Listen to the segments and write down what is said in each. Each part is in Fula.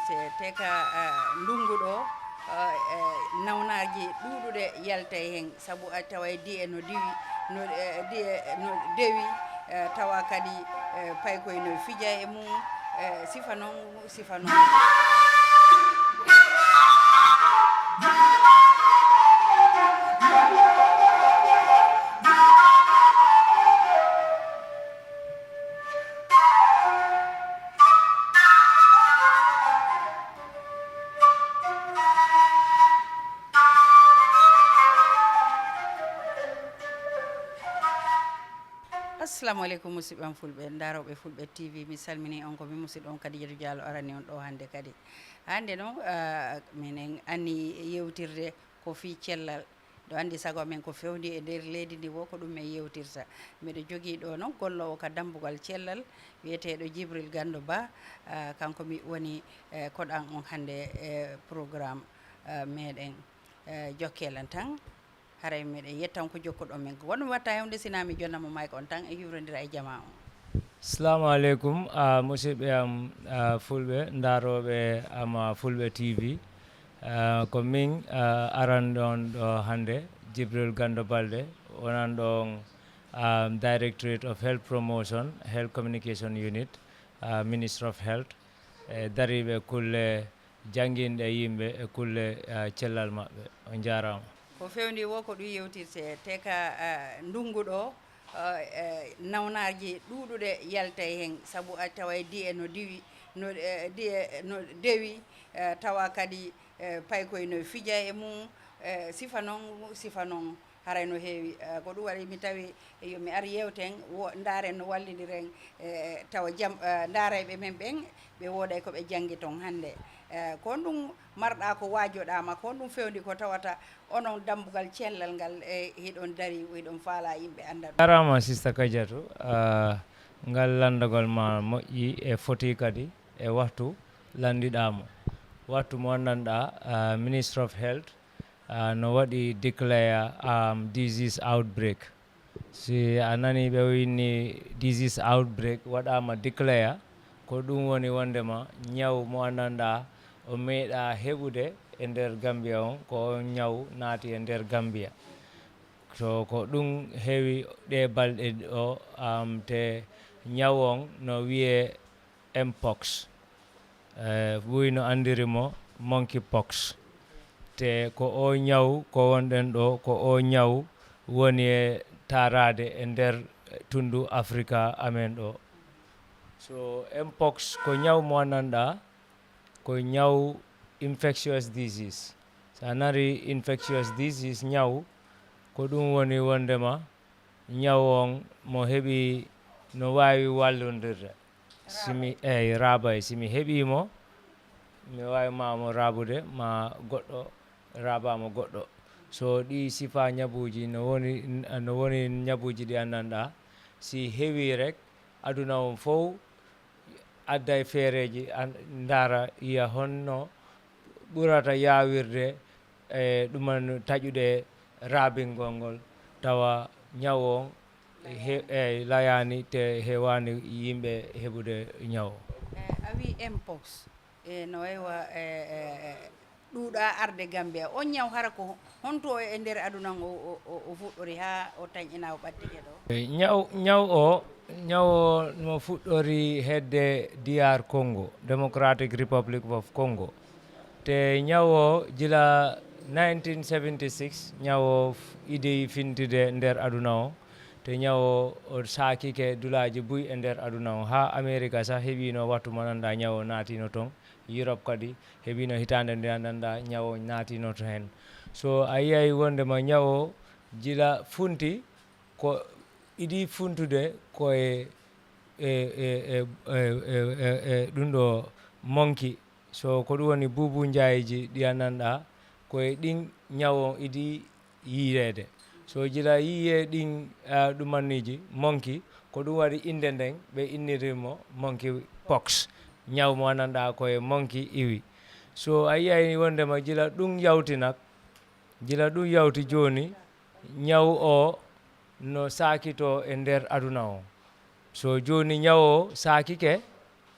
yewtirte te ka ndungu ɗo nawnaji ɗuɗuɗe yalta hen sabu a tawa di'e no diwi no dewi tawa kadi pay koye no fija e mum sifa noon assalamu aleykum musidɓe fulɓe daroɓe fulɓe tv mi salmini on komi musidɗo on Kadidiatou Diallo arani on ɗo hannde kadi hannde noon minen anni yewtirde ko fi cellal ɗo anndi sago men ko fewndi e nder leydi ndi wo ko ɗum en yewtirta mbiɗa jogii ɗo noon gollowo ka dambugal cellal wiyeteeɗo Djibril Gando Ba kanko mi woni koɗan on hannde programme meɗen Jokkelan tan haray meɗen yettan ko jokkuɗon men ko wonɗum watta hewde sinami jonnamo mayko on tan e hiwrodira e jama on. Assalamu aleykum musidɓe am fulɓe daroɓe ama fulɓe tv ko min aran ɗon ɗo hannde Djibril Gando Balde wonan ɗon Directorate of Health Promotion Health Communication Unit Ministry of Health dariɓe kulle janguinɗe yimɓe e kulle cellal maɓɓe on jarama. Ko fewndi wo ko ɗum yewtirte te ka ndungu ɗo nawnaji ɗuɗuɗe yalta hen sabu a tawa di'e no diwi no dewi tawa kadi pay koye no fija e mum sifa noon haray no heewi ko ɗum waɗi mi tawi yomi ar yewten ndaren no wallidiren tawa ndaarayɓe men ɓen ɓe wooɗay koɓe janggi toon hannde ko ɗum marɗa ko waajoɗama ko ɗum fewndi ko tawata onon dambugal cellal ngal hiɗon dari hiɗon faala yimɓe anda ɗum. Jarama Sista Kadiatou ngal landagol ma moƴƴi e foti kadi e waktu landiɗamo waktu mo anndanɗa Ministre of Health no waɗi déclare disease outbreak si a nani ɓe winni disease outbreak waɗama déclare ko ɗum woni wondema ñaw mo anndanɗa o meeɗa heɓude e nder Gambia on ko on ñaw naati e nder Gambia so ko ɗum heewi ɗe balɗe o te ñaw on no wiye mpox ɓuy no andirimo monkeypox te ko o ñaw ko wonɗen ɗo ko o ñaw woni e tarade e nder tundu Africa amen ɗo so mpox ko ñaw mo anndanɗa ko ñaw infectious disease sa nari infectious disease ñaw ko ɗum woni wondema ñaw on mo heɓi no wawi wallondirde simi raabay simi heɓimo mi wawi mamo rabude ma goɗɗo rabama goɗɗo so ɗi sifa ñabuji no woni ñabuji ɗi anndanɗa si heewi rek aduna on fof adda e feereji ndara yiya honno ɓurata yawirde e ɗuman taƴuɗe raabingol ngol tawa ñaw on layani te hewani yimɓe heɓude ñaw a wi mpox no waywa ɗuuɗa arde Gambia on ñaw hara ko honto e nder aduna o fuɗɗori ha o tañƴina o ɓattike ɗo ñaw o no fuɗɗori hedde DR Congo Democratic Republic of Congo te ñaw o jila 1976 ñaw o idi fintide nder aduna o te ñaw o saakike dulaji buy e nder aduna o ha America sa heeɓino wattu mo annda ñaw o naatino toon Europe kadi heeɓino hitande nde anndanɗa ñaw o naatino to hen so a yiyay wondema ñaw o jila funti ko iɗi funtude koye ɗum ɗo monki so ko ɗum woni buubu jayiji ɗi anndanɗa koye ɗin ñaw o iɗi yiyede so jila yiye ɗin ɗumanniji monki ko ɗum waɗi inde nden ɓe innirimo monkey pox ñaw mo anndanɗa koye monki iwi so a yiyay wondema jila ɗum yawti joni ñaw o no sakito e nder aduna o so joni ñaw o sakike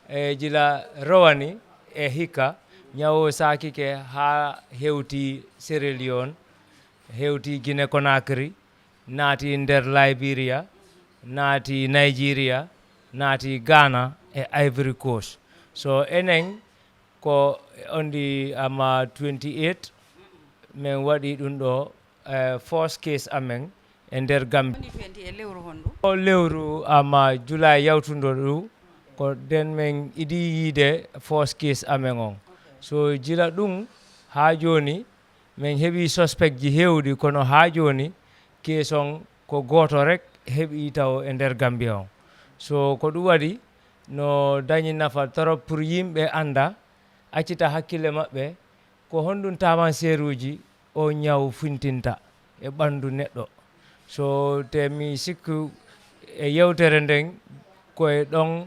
e jila rowani e hikka ñawo sakike ha hewti Sierra Leone hewti Guinea Conakry naati nder Liberia naati Nigeria naati Ghana e Ivory Coast so enen ko on the 28 min waɗi ɗum ɗo first case amen e nder Gambia o lewru July yawtundo ɗum ko den min idi yiide first case amen on so jila ɗum ha joni min heɓi suspect ji hewɗi kono ha joni case on ko goto rek heɓi taw e nder Gambia on so ko ɗum waɗi no dañi nafa trop pour yimɓe anda accita hakkille maɓɓe ko honɗum tamanseruji o ñaw funtinta e ɓandu neɗɗo so te mi sikku e yewtere nden koye ɗon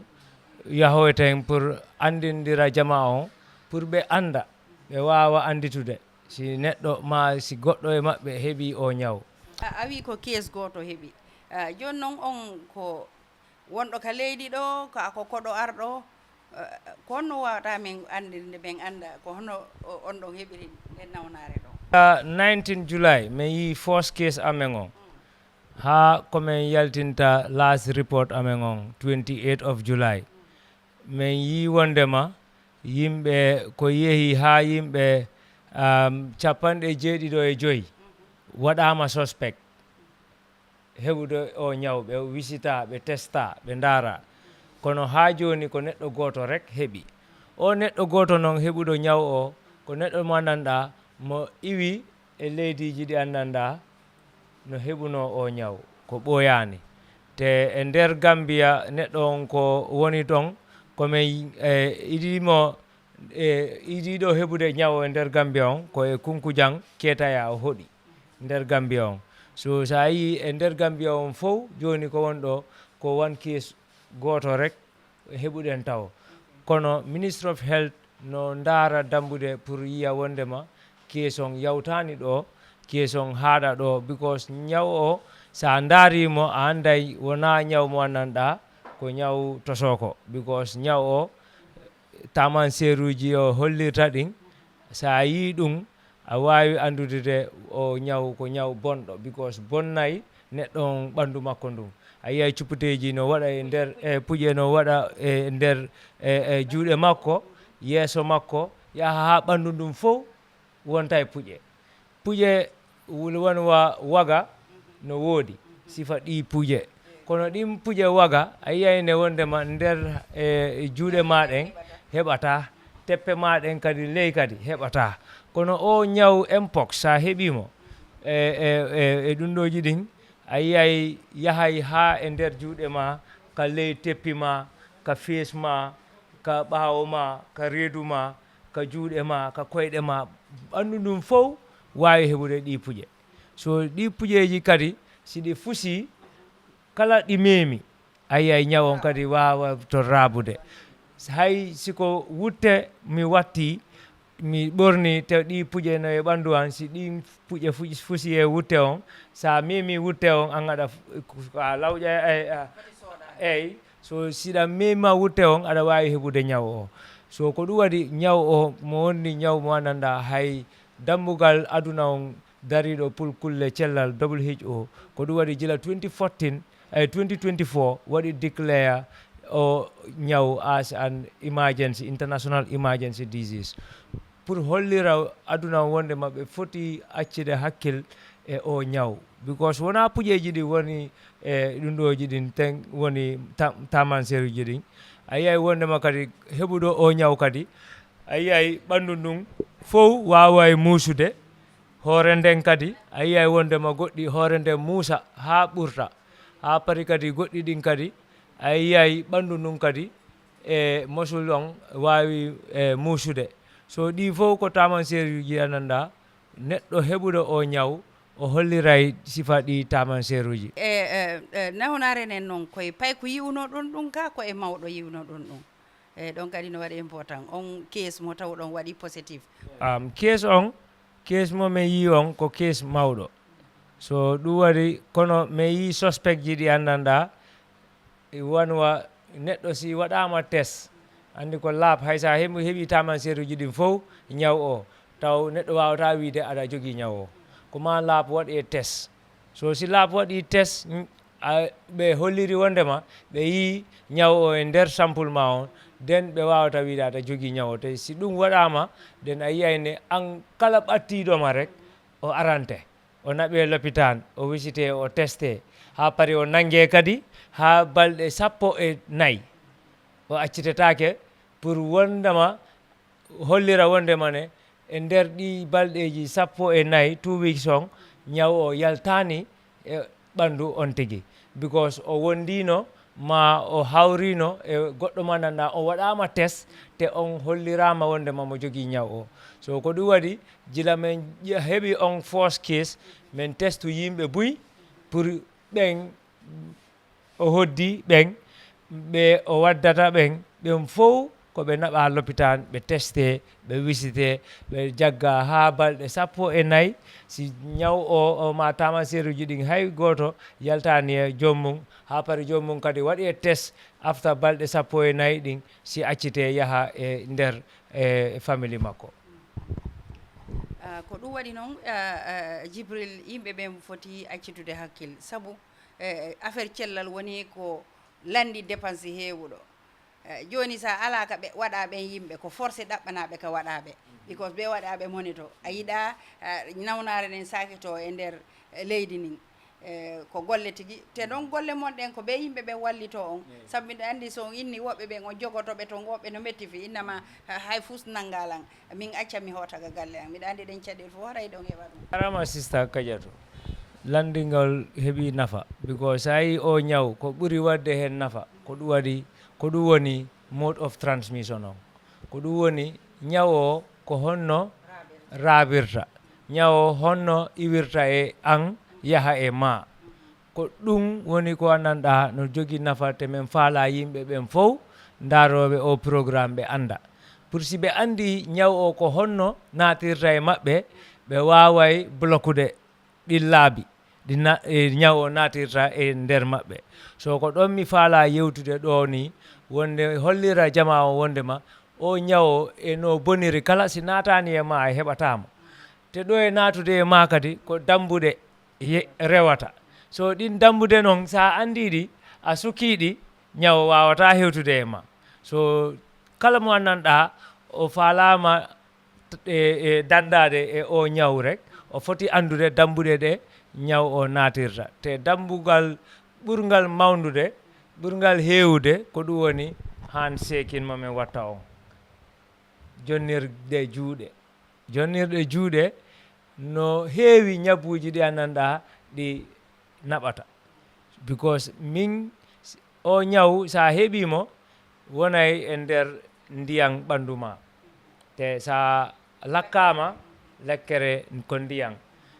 yahoyten pour andindira jama on pour ɓe anda ɓe wawa anditude si neɗɗo ma si goɗɗo e maɓɓe heeɓi o ñaw a wi ko case goto heeɓi joni noon on ko wonɗo ka leydi ɗo ko ako koɗo arɗo ko honno wawata min andinde min anda ko hono on ɗon heɓiri nden nawnare ɗo 19 July mi yi first case amen on ha komin yaltinta last report amen on 28 of July min yi wondema yimɓe ko yeehi ha yimɓe 75 waɗama suspect heɓude o ñaw ɓe wisita ɓe testa ɓe ndaara kono ha joni ko neɗɗo goto rek heeɓi o neɗɗo goto noon heɓuɗo ñaw o ko neɗɗo mo andanɗa mo iwi e leydiji ɗi andanɗa no heɓuno o ñaw ko ɓoyani te e nder Gambia neɗɗo on ko woni ɗon komin idimo idiɗo heɓude ñaw e nder Gambia on ko e Kunkujang Ketaya o hoɗi nder Gambia on so sa yi e nder Gambia on fof joni ko wonɗo ko one case goto rek heɓuɗen taw kono Ministry of Health no ndaara dambude pour yiya wondema case on yawtani ɗo case on haaɗa ɗo because ñaw o sa daarimo a anday wona ñaw mo annanɗa ko ñaw tosoko because ñaw o taman seruji o hollirta ɗin sa yi ɗum a wawi andude o ñaw ko ñaw bonɗo because bonnay neɗɗo on ɓandu makko ndum a yiyay cupputeji no waɗa e nder puƴe no waɗa e nder juuɗe makko yeeso makko yaha ha ɓandu ndum fof wonta e puƴe wonwa waga no woodi sifa ɗi puƴe kono ɗin puƴe waga a yiyayne wondema nder juuɗe maɗen heɓata teppe maɗen kadi ley kadi heɓata kono o ñaw mpox sa heɓimo e ɗum ɗoji ɗin a yiyay yahay ha e nder juuɗe ma ka ley teppi ma ka fees ma ka ɓaawo ma ka reedu ma ka juuɗe ma ka koyɗe ma ɓandu ɗum fof wawi heɓude ɗi puƴe so ɗi puƴeji kadi si ɗi fusi kala ɗi meemi a yiyay ñawon kadi wawa to rabude hay siko wutte mi watti mi ɓorni te ɗi puƴe no e ɓandu an si ɗi puƴe fusi e wutte on sa memi wutte on an aɗa a lawƴa eyyi so siɗa memma wutte on aɗa wawi heɓude ñaw o so ko ɗum waɗi ñaw o mo wonni ñaw mo annanɗa hay dambugal aduna on dariɗo pulkulle cellal WHO ko ɗum waɗi gila 2024 waɗi déclare o ñaw as an emergency international emergency disease pour hollira aduna wonde maɓe foti accide hakkil e o ñaw because wona puƴeji ɗi woni e ɗum ɗoji ɗin ten woni tamanseruji ɗin a yiyay wondema kadi heɓuɗo o ñaw kadi a yiyay ɓandu ndun fof wawa e muusude hoore nden kadi a yiyay wondema goɗɗi hoore nden muusa ha ɓurta ha pari kadi goɗɗi ɗin kadi a yiyay ɓandu ndun kadi e mosul on wawi muusude so ɗi fof ko tamanseruji ananda neɗɗo heɓuɗo o ñaw o holliray sifa ɗi tamanseruji nawnare nen noon koye pay ko yiwno ɗon ɗum ka koye mawɗo yiwno ɗon ɗum ɗon kadi no waɗi important on case mo taw ɗon waɗi positive case mo min yi on ko case mawɗo so ɗum waɗi kono min yi suspect ji ɗi anndanɗa wanwa neɗɗo si waɗama test andi ko laab hay sa heɓi tamanseruji ɗin fof ñaw o taw neɗɗo wawata wiide aɗa jogui ñaw o ko ma laab waɗe test so si laab waɗi test ɓe holliri wondema ɓe yi ñaw o e nder sample ma on nden ɓe wawata wiide aɗa jogui ñaw o te si ɗum waɗama nden a yiyayne an kala ɓattiɗoma rek o arante o naɓe l'hôpital o visite o testé ha paari o nanggue kadi ha balɗe 14 o accitetake pour wondema hollira wondema ne e nder ɗi balɗeji 14 2 weeks on ñaw o yaltani e ɓandu on tigui because o wondino ma o hawrino e goɗɗo mo gandanɗa o waɗama test te on hollirama wondema mo jogui ñaw o so ko ɗum waɗi gila men heeɓi on first case min testu yimɓe buy pour ɓen o hoddi ɓen ɓe o waddata ɓen fof koɓe naɓa l'hôpital ɓe testé ɓe visité ɓe jagga ha balɗe 14 si ñaw o ma tamanseruji ɗin hay goto yaltani e joomum ha paari joomum kadi waɗi e test after balɗe 14 ɗin si accite yaaha e nder e famille makko ko ɗum waɗi noon Djibril yimɓe ɓe foti accitude hakkille saabu affaire cellal woni ko landi dépense heewuɗo joni sa ala ka ɓe waɗaɓe yimɓe ko forcé ɗaɓɓanaɓe ka waɗaɓe because ɓe waɗaɓe monito a yiɗa nawnare nden sakito e nder leydi ndin ko golle tigui te ɗon golle mon ɗen ko ɓe yimɓe ɓe wallito on saabu mbiɗa andi so inni woɓɓe ɓen on jogotoɓe to goɓɓe no metti fi innama hay fus nanggalan min acca mi hotaga galle an mbiɗa andi ɗen caɗele fof haray ɗon heɓa ɗum arama sista Kadiatou landingol heeɓi nafa because sa yi o ñaw ko ɓuuri wadde hen nafa ko ɗum waɗi ko ɗum woni mode of transmission on ko ɗum woni ñaw o ko honno raɓirta ñaw o honno iwirta e an yaha e ma ko ɗum woni ko annanɗa no jogui nafarte men faala yimɓe ɓen fof daroɓe o programme ɓe anda pour si ɓe andi ñaw o ko honno natirta e maɓɓe ɓe waway bloqude ɗi laabi ñaw o natirta e nder maɓɓe so ko ɗon mi faala yewtude ɗo ni wonde hollira jama o wondema o ñaw o e no boniri kala si natani e ma a heɓatamo te ɗo e natude e ma kadi ko dambuɗe rewata so ɗin dambude noon sa andiɗi a sukkiɗi ñaw wawata hewtude e ma so kala mo annanɗa o falama e dandade e o ñaw rek o foti andude dambuɗe ɗe ñaw o natirta te dambugal ɓurgal mawdude ɓurgal hewude ko ɗum woni han sekin momin watta on jonnirde juuɗe no heewi ñabbuji ɗi annanɗa ɗi naɓata because min o ñaw sa heeɓimo wonay e nder ndiyam ɓandu ma te sa lakkama lekkere ko ndiyam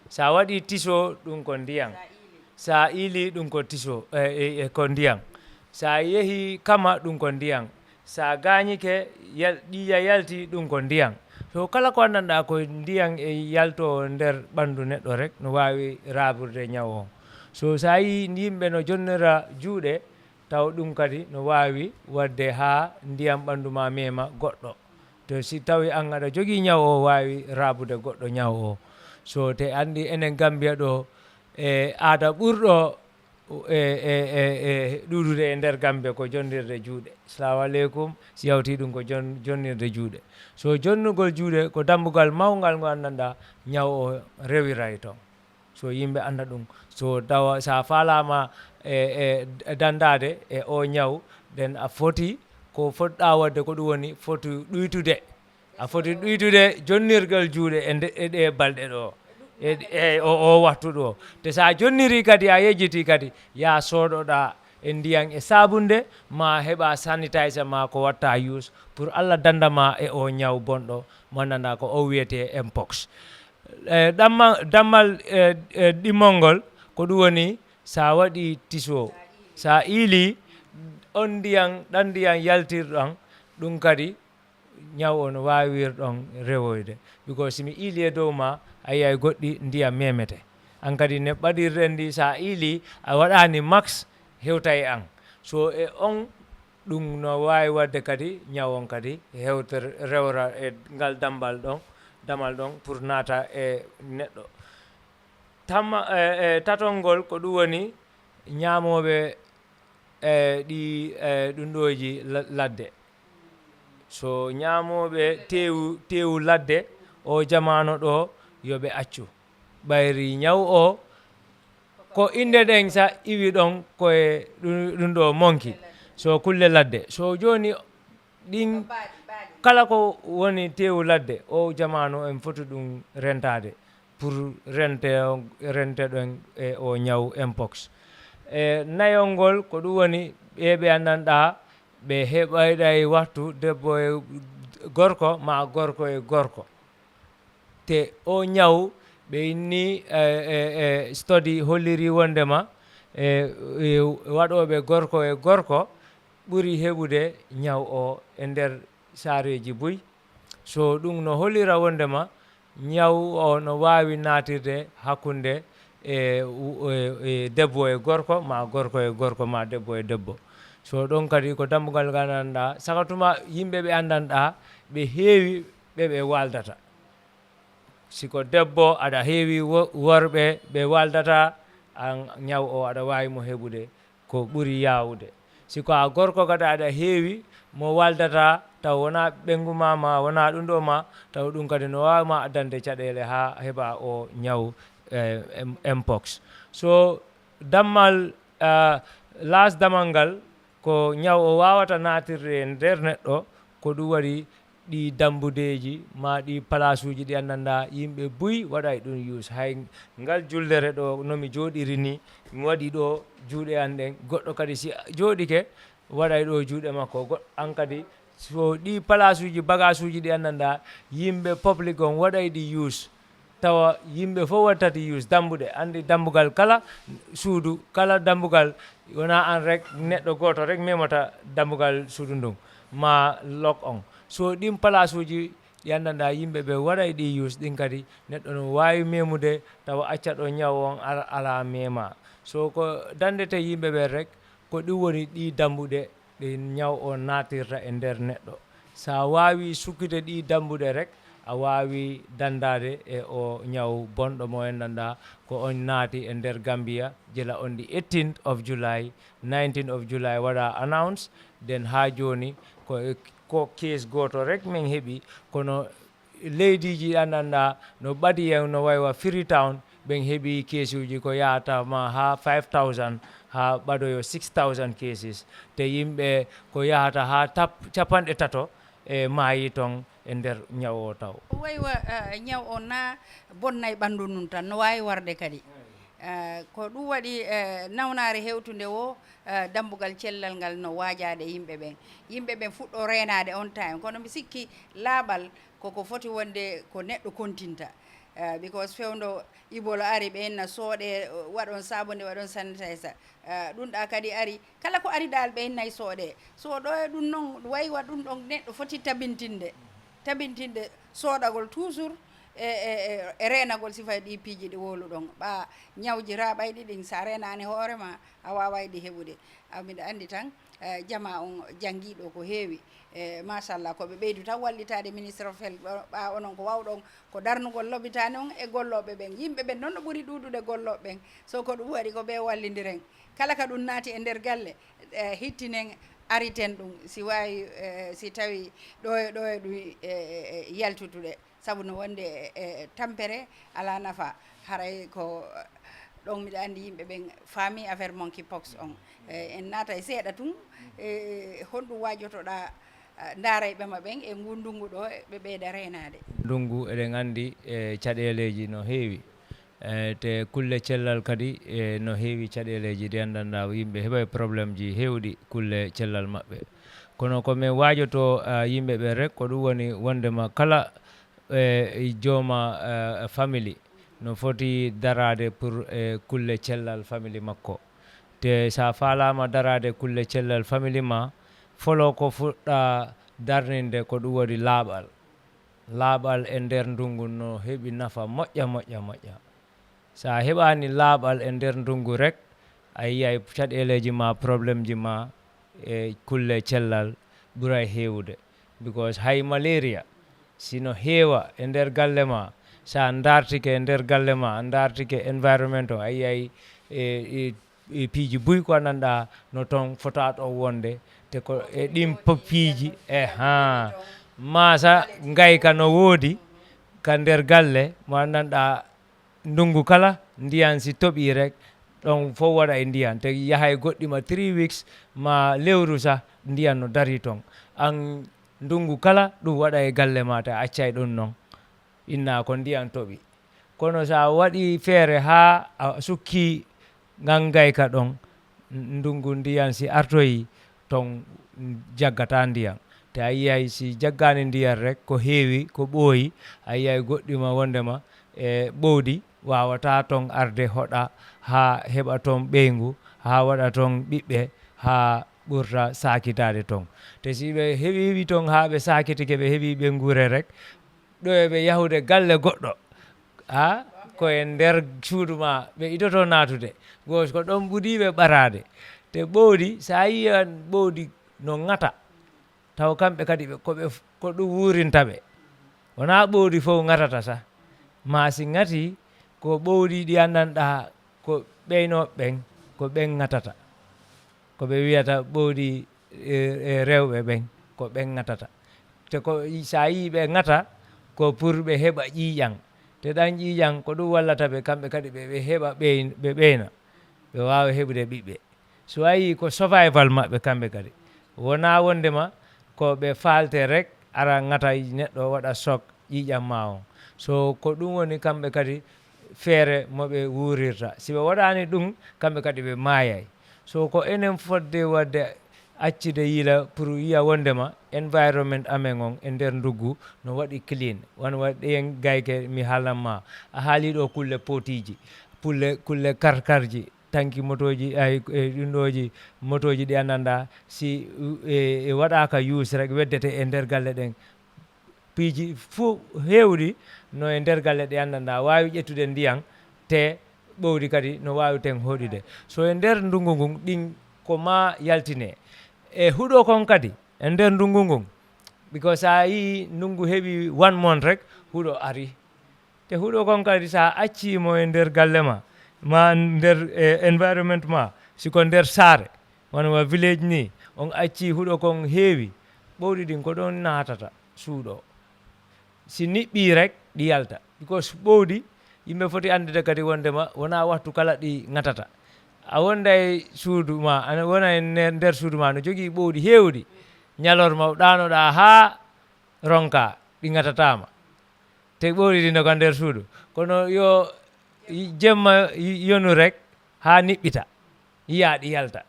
sa waɗi tiso ɗum ko ndiyam sa iili ɗum ko tiso ko ndiyam sa yeehi kama ɗum ko ndiyam sa gañike ƴiƴa yalti ɗum ko ndiyam so kala ko anndanɗa ko ndiyam e yalto nder ɓandu neɗɗo rek no wawi raɓurde ñaw o so sa yi yimɓe no jonnira juuɗe taw ɗum kadi no wawi wadde ha ndiyam ɓandu ma mema goɗɗo to si tawi an aɗa jogui ñaw o wawi rabude goɗɗo ñaw o so te andi enen Gambia ɗo e aada ɓurɗo e ɗuɗude e nder Gambia ko jonnirde juuɗe salamu aleykum si yawti ɗum ko jonnirde juuɗe so jonnugol juuɗe ko dambugal mawgal ngo anndanɗa ñaw o rewiray toon so yimɓe anda ɗum so tawa sa falama e dandade e o ñaw nden a foti ko fotɗa wadde ko ɗum woni foti ɗuytude a foti ɗuytude jonnirgal juuɗe e ɗe balɗe ɗo e o wattu ɗo te sa jonniri kadi a yejjiti kadi ya sooɗoɗa e ndiyam e sabunde ma heɓa sanitizer ma ko watta use pour Allah dandama e o ñaw bonɗo mo anndanɗa ko o wiyete mpox dammal ɗimmol ngol ko ɗum woni sa waɗi tiso sa iili on ndiyam ɗan ndiyam yaltirɗon ɗum kadi ñaw o no wawirɗon rewoyde because simi iili e dow ma a yiyay goɗɗi ndiyam memete an kadi ne ɓaɗirɗen ndi sa iili a waɗani max hewta e an so e on ɗum no wawi wadde kadi ñawon kadi hewtere rewra e ngal damal ɗon pour naata e neɗɗo tamma tatol ngol ko ɗum woni ñamoɓe ɗi ɗum ɗoji ladde so ñamoɓe tewu ladde o jamano ɗo yoɓe accu ɓayri ñaw o ko inde ɗen sa iwi ɗon koye ɗum ɗo monki so kulle ladde so joni ɗin kala ko woni tewu ladde o jamanu en foti ɗum rentade pour rente ɗon e o ñaw mpox nayol ngol ko ɗum woni ɓe andanɗa ɓe heɓayɗa wattu debbo e gorko ma gorko e gorko te o ñaw ɓe inni study holliri wondema waɗoɓe gorko e gorko ɓuri heɓude ñaw o e nder saareji buy so ɗum no hollira wondema ñaw o no wawi natirde hakkunde debbo e gorko ma gorko e gorko ma debbo e debbo so ɗon kadi ko dambugal gandanɗa sakatuma yimɓe ɓe andanɗa ɓe heewi ɓe waldata siko debbo aɗa heewi worɓe ɓe waldata an ñaw o aɗa wawi mo heɓude ko ɓuri yawude siko a gorko kadi aɗa heewi mo waldata taw wona ɓenguma ma wona ɗum ɗo ma taw ɗum kadi no wawima addande caɗele ha heɓa o ñaw mpox so dammal las damal ngal ko ñaw o wawata natirde e nder neɗɗo ko ɗum waɗi ɗi dambudeji ma ɗi place uji ɗi andanɗa yimɓe buy waɗay ɗum use hay ngal jullere ɗo nomi joɗiri ni mi waɗi ɗo juuɗe an ɗen goɗɗo kadi si joɗike waɗay ɗo juuɗe makko goɗɗo an kadi so ɗi place uji bagage uji ɗi andanɗa yimɓe public on waɗay ɗi use tawa yimɓe fof wattati use dambuɗe andi dambugal kala suudu kala dambugal wona an rek neɗɗo goto rek memata dambugal suudu ndun ma lock on so ɗin place uji ɗi andanɗa yimɓe ɓe waɗay ɗi use ɗin kadi neɗɗo no wawi memude tawa acca ɗo ñaw on ala mema so ko dandete yimɓe ɓe rek ko ɗum woni ɗi dambuɗe ɗi ñaw o natirta e nder neɗɗo sa wawi sukkude ɗi dambuɗe rek a wawi dandade e o ñaw bonɗo mo endanɗa ko on naati e nder Gambia gila on the 18th of July 19th of July waɗa announce den ha joni ko case goto rek min heeɓi kono leydiji andanɗa no ɓaadi hen no waywa Freetown ɓen heeɓi case uji ko yahata ma ha 5,000 ha ɓaɗoyo 6,000 cases te yimɓe ko yahata ha capanɗe tato e maayi ton e nder ñaw o taw waywa ñaw o na bonnay ɓandu nun tan no wawi warde kadi ko ɗum waɗi nawnare hewtude o dambugal cellal ngal no wajade yimɓe ɓen fuɗɗo renade on time kono mi sikki laaɓal koko foti wonde ko neɗɗo kontinta because fewdo Ebola ari ɓe henna sooɗe waɗon sabunde waɗon sanitizer ɗum ɗa kadi ari kala ko ari dal ɓe hennayi sooɗe so ɗo e ɗum noon waywa ɗum ɗon neɗɗo foti tabintinde sooɗagol toujours e renagol sifa ɗi piiji ɗi woluɗon ɓa ñawji raɓayɗi ɗin sa renani hoorema a waway ɗi heɓude miɗa andi tan jama on jangguiɗo ko heewi machallah koɓe ɓeydu tan wallitade ministre of health ɓa onon ko wawɗon ko darnugol lobitani on e golloɓe ɓen yimɓe ɓen noon no ɓuuri ɗuɗude golloɓe ɓen so ko ɗum waɗi ko ɓe wallidiren kala ka ɗum naati e nder galle hittinen ariten ɗum si wawi si tawi ɗo e ɗum yaltutuɗe saabu no wonde tampere ala nafa haray ko ɗon miɗa andi yimɓe ɓen faami affaire monkeypox on en naata e seeɗa tun honɗum wajotoɗa ndaaray ɓema ɓen e ngu ndungu ɗo ɓe ɓeyda renade ndungu eɗen andi e caɗeleji no heewi te kulle cellal kadi no heewi caɗeleji ɗi andanɗa yimɓe heɓay probléme ji hewɗi kulle cellal maɓɓe kono komin wajoto yimɓe ɓe rek ko ɗum woni wondema kala jooma family no foti darade pour kulle cellal family makko te sa falama darade kulle cellal family ma folo ko fuɗɗa darninde ko ɗum woni laaɓal e nder ndungu no heeɓi nafa moƴƴa sa heɓani laaɓal e nder ndungu rek a yiyay caɗeleji ma probléme ji ma e kulle cellal ɓuura heewde because hay malaria sino heewa e nder galle ma sa dartike e nder galle ma a dartike environnement o a yiyay e piiji buy ko anndanɗa no toon fota ɗo wonde te ko e ɗin piiji masa ngayka no woodi ka nder galle mo anndanɗa ndungu kala ndiyan si toɓi rek ɗon fof waɗa e ndiyan te yahay goɗɗima 3 weeks ma lewru sa ndiyan no dari toon an ndungu kala ɗum waɗa e galle ma ta accay ɗum noon inna ko ndiyan toɓi kono sa waɗi feere ha a sukki ngangayka ɗon ndungu ndiyan si artoyi ton jaggata ndiyan te a yiyay si jaggani ndiyan rek ko heewi ko ɓooyi a yiyay goɗɗima wondema e ɓowdi wawata ton arde hoɗa ha heɓa ton ɓeygu ha waɗa ton ɓiɓɓe ha ɓurta sakitade ton te si ɓe heewi ton ha ɓe sakitike ɓe heewi ɓengure rek ɗo eɓe yahude galle goɗɗo ha koye nder suudu ma ɓe idoto natude gos ko ɗon ɓuuɗiɓe ɓarade te ɓowdi sa yiyan ɓowdi no ŋata taw kamɓe kadi ko ɗum wurintaɓe wona ɓowdi fof ŋatata sa ma si ŋati ko ɓowɗi ɗi anndanɗa ko ɓeynoɓe ɓen ko ɓen ŋatata ko ɓe wiyata ɓowɗi e rewɓe ɓen ko ɓen ŋatata te ko sa yi ɓe ŋata ko pour ɓe heɓa ƴiiƴan te ɗan ƴiiƴan ko ɗum wallata ɓe kamɓe kadi ɓe heɓa ɓe ɓeyna ɓe wawa heɓude ɓiɓɓe so a yi ko survival maɓɓe kamɓe kadi wona wondema ko ɓe falte rek ara ŋata neɗɗo waɗa sok ƴiiƴan ma on so ko ɗum woni kamɓe kadi feere moɓe wurirta si ɓe waɗani ɗum kamɓe kadi ɓe mayay so ko enen fodde wadde accide yiila pour yiya wondema environnement amen on e nder nduggu no waɗi clean won waɗi gayke mi haalanma a haaliɗo kulle potiji kulle karkarji tanki motoji ay ɗinɗoji motoji ɗi anndanɗa si e waɗaka use rek weddete e nder galle ɗen piiji fo heewɗi no e nder galle ɗe anndanɗa wawi ƴettude ndiyan te ɓowdi kadi no wawi ten hoɗude so e nder ndungu ngun ɗin ko ma yaltine e huuɗo kon kadi e nder ndungu ngun because sa yi ndungu heeɓi 1 month rek huuɗo ari te huuɗo kon kadi sa accimo e nder galle ma nder environnement ma siko nder saare wonoma village ni on acci huuɗo kon heewi ɓowɗi ɗin ko ɗon natata suuɗo si niɓɓi rek ɗi yalta because ɓowdi yimɓe foti andude kadi wondema wona waktu kala ɗi ŋatata a wonda e suudu ma a wona e nder suudu ma no jogui ɓowɗi heewɗi ñalorma ɗanoɗa ha ronka ɗi ŋatatama te ɓowɗi ɗi noka nder suudu kono yo jemma yonu rek ha niɓɓita yiya ɗi yalta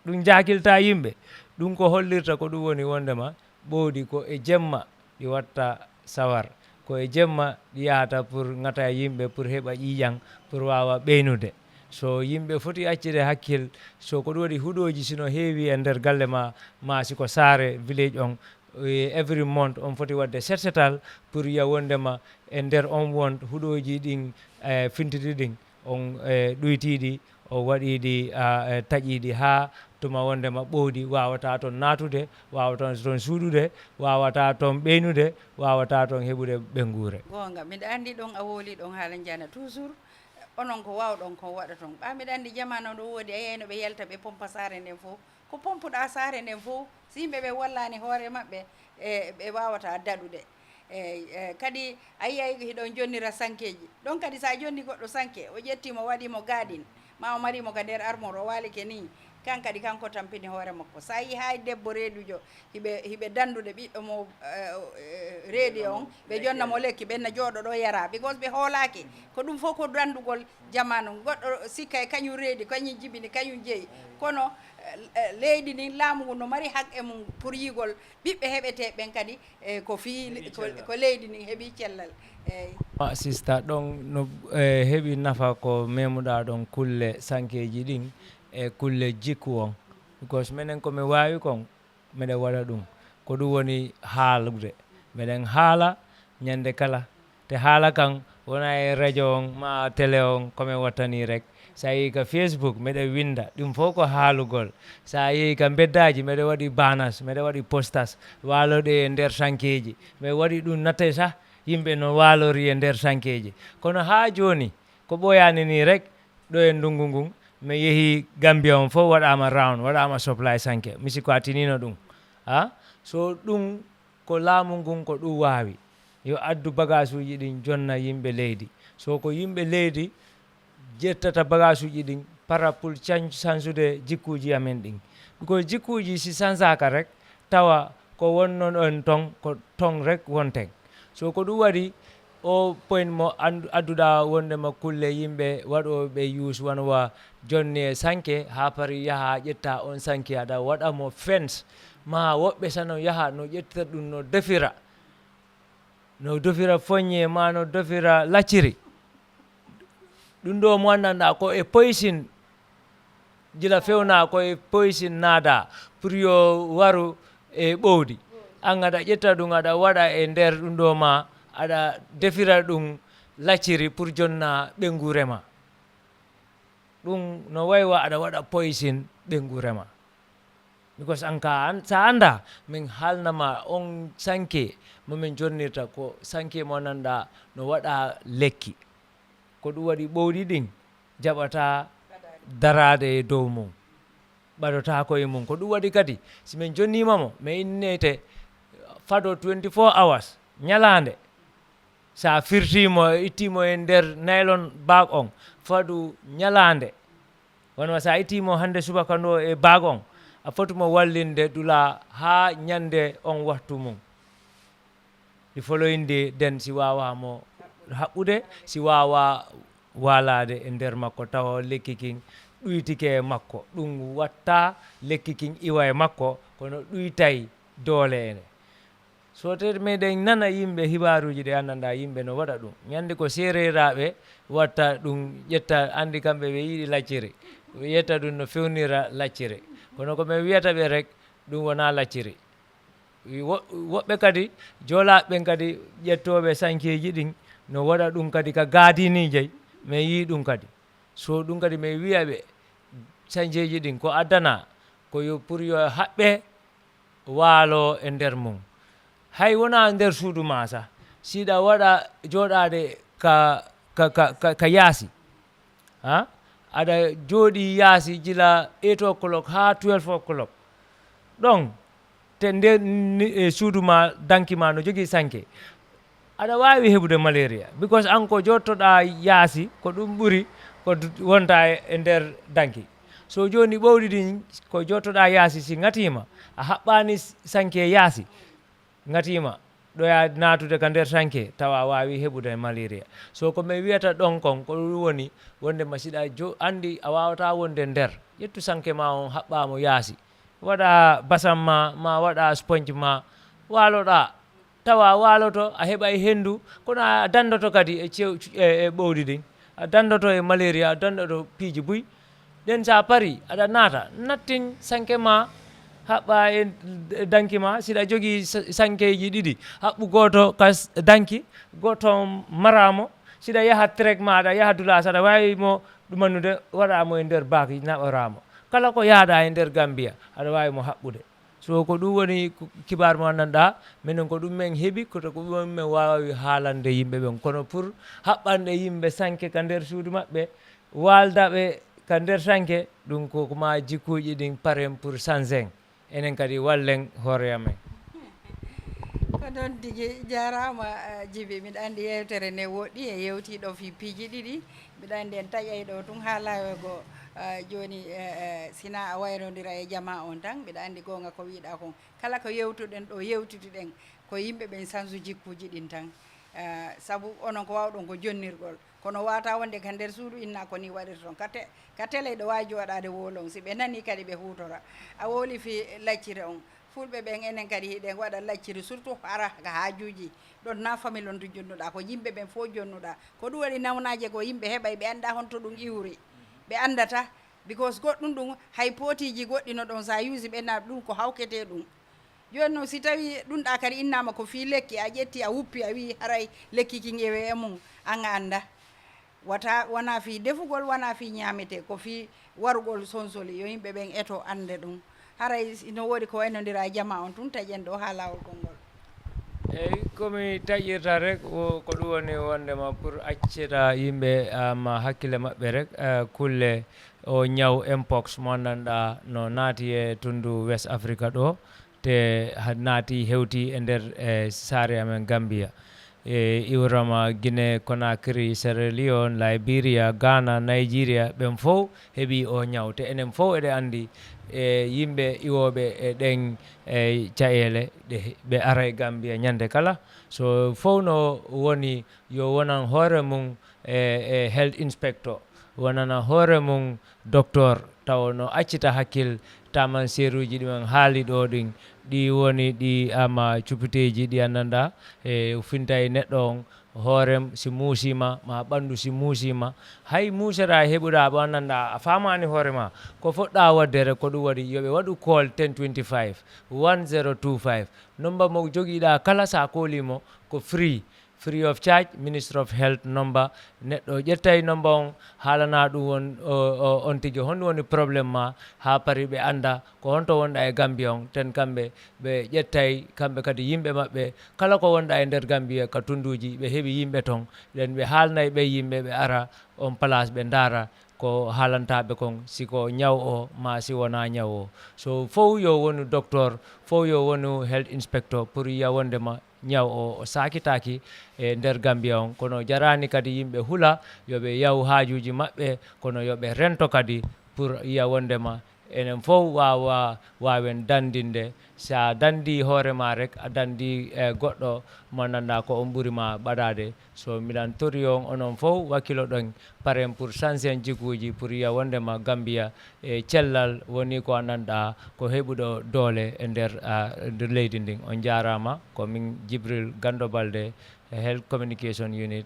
ɗum jakilta yimɓe ɗum ko hollirta ko ɗum woni wondema ɓowdi ko e jemma ɗi watta sawar ko e jemma ɗi yahata pour ŋata yimɓe pour heɓa ƴiiƴan pour wawa ɓeynude so yimɓe foti accide hakkil so ko ɗum waɗi huuɗoji sino heewi e nder galle ma siko saare village on every month on foti wadde setsetal pour yiya wondema e nder on won huuɗoji ɗin fintidi ɗin on ɗoytiɗi o waɗiɗi taƴiɗi ha tuma wondema ɓowdi wawata toon natude wawata toon suuɗude wawata toon ɓeynude wawata toon heɓude ɓengure gonga mbiɗa andi ɗon a wooli ɗon haala jana toujours onon ko wawɗon kon waɗa toon mbiɗa andi jamanu ɗo woodi a yeyno ɓe yalta ɓe pompa saare nden fof ko pompuɗa saare nden fof si yimɓe ɓe wallani hoore maɓɓe ɓe wawata daɗude kadi a yiyay hiɗon jonnira sankeji ɗon kadi sa jonni goɗɗo sanke o ƴettimo waɗimo gaɗin ma o marimo ka nder armore o walike ni kan kadi kanko tampini hoore makko sa yi hay debbo reedujo hiɓe dandude ɓiɗɗo mo reedi on ɓe jonnamo lekki ɓenna jooɗo ɗo yara because ɓe hoolaki ko ɗum fof ko dandugol jamanu goɗɗo sikka e kañum reedi kañum jibini kañum jeeyi kono leydi ndin laamu ngu no mari haqe mum pour yigol ɓiɓɓe heɓete ɓen kadi ko fii ko leydi ndin heeɓi cellal eyyi sista ɗon no heeɓi nafa ko memuɗa ɗon kulle sankeji ɗin e kulle jikku on because minen komi wawi kon miɗen waɗa ɗum ko ɗum woni haalude meɗen haala ñande kala te haala kan wona e radio on ma télé on komin wattani rek sa yehi ka Facebook mbeɗa winda ɗum fof ko haalugol sa yehi ka beddaji mbeɗa waɗi banas mbeɗa waɗi postas waloɗe e nder sankeji mbeɗa waɗi ɗum nattay sah yimɓe no walori e nder sankeji kono ha joni ko ɓoyani ni rek ɗo e ndungu ngun mi yeehi Gambia on fof waɗama round waɗama supply sanke mi sikko a tinino ɗum ha so ɗum ko laamu ngun ko ɗum wawi yo addu bagage uji ɗin jonna yimɓe leydi so ko yimɓe leydi ƴettata bagage uji ɗin para pour chansude jikkuji amen ɗin ko jikkuji si sansaka rek tawa ko wonnon on ton ko ton rek wonten so ko ɗum waɗi o point mo adduɗa wondema kulle yimɓe waɗoɓe use wonwa jonni e sanke ha pari yaha ƴetta on sanke aɗa waɗamo fence ma woɓɓe sano yaha no ƴettata ɗum no dofira foññe ma no dofira lacciri ɗum ɗo mo anndanɗa ko e poysin jila fewna ko e poysin naada pour yo waru e ɓowdi an aɗa ƴetta ɗum aɗa waɗa e nder ɗum ɗo ma aɗa defira ɗum lacciri pour jonna ɓengure ma ɗum no waywa aɗa waɗa poysin ɓengure ma because an ka sa anda min haalnama on sanke momin jonnirta ko sanke mo nanɗa no waɗa lekki ko ɗum waɗi ɓowɗi ɗin jaɓata darade e dow mum ɓaɗota koye mum ko ɗum waɗi kadi simin jonnimamo mi innete fado 24 hours ñalande sa firtimo ittimo e nder nylon bag on fadu ñalande wonma sa ittimo hande subaka ndo e bag on a fotimo wallinde ɗula ha ñande on waktu mum ɗi foloyinde den si wawamo haɓɓude si wawa walade e nder makko tawa lekki kin ɗuytike e makko ɗum watta lekki kin iwa e makko kono ɗuytay doole ene so tawde meɗen nana yimɓe hibaruji ɗe anndanɗa yimɓe no waɗa ɗum ñande ko sereraɓe watta ɗum ƴetta andi kamɓe ɓe yiiɗi lacciri ƴetta ɗum no fewnira lacciri kono ko min wiyata ɓe rek ɗum wona lacciri woɓɓe kadi joolaɓeɓen kadi ƴettoɓe sankeji ɗin no waɗa ɗum kadi ka gaadinijey min yi ɗum kadi so ɗum kadi min wiyaɓe sankeji ɗin ko addana ko yo pour yo haɓɓe waalo e nder mum hay wona nder suudu ma sa siɗa waɗa joɗade ka yaasi ha aɗa jooɗi yaasi jila 8 o'clock ha 12 o'clock ɗon te nde suudu ma danki ma no jogui sanke aɗa wawi heɓude malaria because an ko jottoɗa yaasi ko ɗum ɓuuri ko wonta e nder danki so joni ɓowɗi ɗin ko jottoɗa yaasi si ngatima a haɓɓani sanke yaasi ngatima ɗoya natude ka nder sanke tawa wawi heɓude malaria so komin wiyata ɗon kon ko ɗum woni wonde masiɗa andi a wawata wonde nder ƴettu sanke ma on haɓɓamo yaasi waɗa basam ma waɗa sponge ma waloɗa tawa waloto a heɓay hendu kono a dandoto kadi e ɓowɗi ɗin a dandoto e malaria a dandoto piiji buy ɗen sa pari aɗa naata nattin sanke ma haɓɓa e danki ma siɗa jogui sankeji ɗiɗi haɓɓu goto ka danki goto maramo siɗa yaha trek ma aɗa yaha dulas aɗa wawimo ɗumanude waɗamo e nder bak naɓoramo kala ko yaaɗa e nder Gambia aɗa wawimo haɓɓude so ko ɗum woni kibar mo anndanɗa minen ko ɗum min heeɓi koto ko ɗum min wawi haalande yimɓe ɓen kono pour haɓɓanɗe yimɓe sanke ka nder suudu maɓɓe waldaɓe ka nder sanke ɗum kokoma jikkuji ɗin paren pour changeng enen kadi wallen hoore amen ko ɗon tigui jarama Djiby mbiɗa andi yewtere nde woɗɗi e yewtiɗo fi piiji ɗiɗi mbiɗa andi en taƴay ɗo tun ha laawego joni sina a wayrodira e jama on tan mbiɗa andi gonga ko wiɗa kon kala ko yewtuɗen ɗo yewtituɗen ko yimɓe ɓen sansu jikkuji ɗin tan saabu onon ko wawɗon ko jonnirgol kono wata wonde ka nder suudu inna ko ni waɗirta ton ka télé ɗo wawi joɗade wolon si ɓe nani kadi ɓe hutora a woli fi laccire on fulɓe ɓen enen kadi hiɗen waɗa lacciri surtout ara ka haajuji ɗon na famille on to jonnuɗa ko yimɓe ɓen fof jonnuɗa ko ɗum waɗi nawnaje ko yimɓe heɓay ɓe anda honto ɗum iwri ɓe andata because goɗɗum ɗum hay potiji goɗɗi no ɗon sa usi ɓenna ɗum ko hawkete ɗum joni noon si tawi ɗum ɗa kadi innama ko fi lekki a ƴetti a wuppi a wi haray lekki ki ƴewe e mum an anda wona fi defugol wona fi ñamete ko fi warugol sonsoli yo yimɓe ɓen eto ande ɗum haray no woodi ko waynodira jama on tun taƴen ɗo ha lawol gongol eyyi komi taƴirta rek ko ɗum woni wondema pour accita yimɓe hakkille maɓɓe rek kulle o ñaw mpox mo gandanɗa no naati e tundu West Africa ɗo te naati hewti e nder saare amen Gambia Iwrama Guinée Conakry Sierra Leone Liberia Ghana Nigeria ɓen fof heeɓi o ñaw te enen fof eɗen andi yimɓe iwoɓe e ɗen caɗele ɓe ara e Gambia ñande kala so fof no woni yo wonan hoore mum e health inspector wonana hoore mum docteur taw no accita hakkil taman seruji ɗimen haali ɗo ɗin ɗi woni ɗi cuppiteji ɗi anndanɗa finta e neɗɗo on hoorem si muusima ma ɓanndu si muusima hay muusera heɓuɗa ɓo anndanɗa a famani hoorema ko foɗɗa waddere ko ɗum waɗi yoɓe waɗu call 1025 1025 number mo joguiɗa kala sa kolimo ko free of charge Ministry of Health number neɗɗo ƴettay number on haalana ɗum on tigi honɗum woni probléme ma ha paari ɓe anda ko honto wonɗa e Gambia on ten kamɓe ɓe ƴettay kamɓe kadi yimɓe maɓɓe kala ko wonɗa e nder Gambia ka tunduji ɓe heeɓi yimɓe ton ɓen ɓe haalnay ɓe yimɓe ɓe ara on place ɓe daara ko haalantaɓe kon siko ñaw o ma si wona ñaw o so fof yo wonu docteur fof yo wonu health inspector pour yiya wondema ñaw o sakitaki e nder Gambia on kono jarani kadi yimɓe huula yoɓe yaw haajuji maɓɓe kono yoɓe rento kadi pour yiya wondema enen fof wawen dandinde sa dandi hoorema rek a dandi goɗɗo mo gandanɗa ko on ɓuurima ɓaɗade so miɗan tori on onon fof wakkilo ɗon paren pour changer jikuji pour yiya wondema Gambia e cellal woni ko anndanɗa ko heɓuɗo doole e nder leydi ndin on jarama komin Jibril Gando Balde Health Communication Unit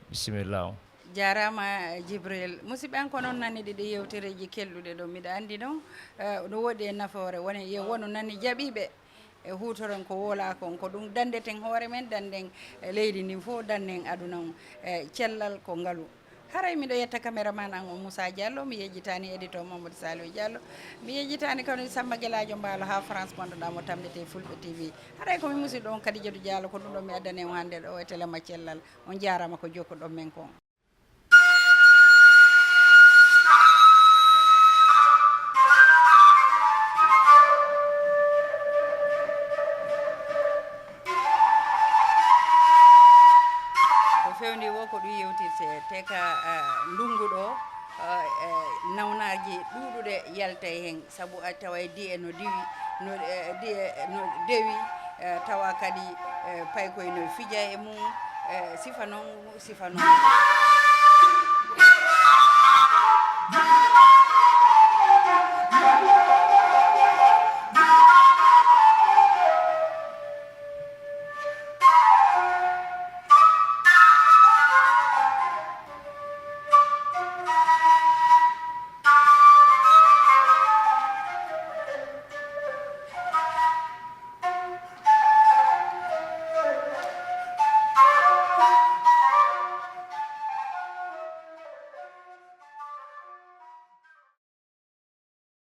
bisimillah jarama Jibril musidɓe an ko noon nani ɗiɗi yewtereji kelluɗe ɗo mbiɗa andi noon no woodi e nafoore wonu nani jaaɓiɓe e hutoron ko wola kon ko ɗum dandeten hoore men danden leydi ndin fof dannen aduna on cellal ko ngaalu haray miɗo yetta caméraman an o Moussa Diallo mi yejjitani éditeur Mamadou Saliou Diallo mi yejjitani kadi Samba Gueladio Mbaalo ha France gonɗoɗamo tamdete Fulɓe TV haray komi musidɗo on Kadidiatou Diallo ko ɗum ɗo mi addane on hannde ɗo e téléma cellal on jarama ko jokkuɗon men kon fewndi wo ko ɗum yewtirte te ka ndungu ɗo nawnaji ɗuɗuɗe yalta hen saabu a tawa di e no diwi no dewi tawa kadi paykoye no fija e mum sifa noon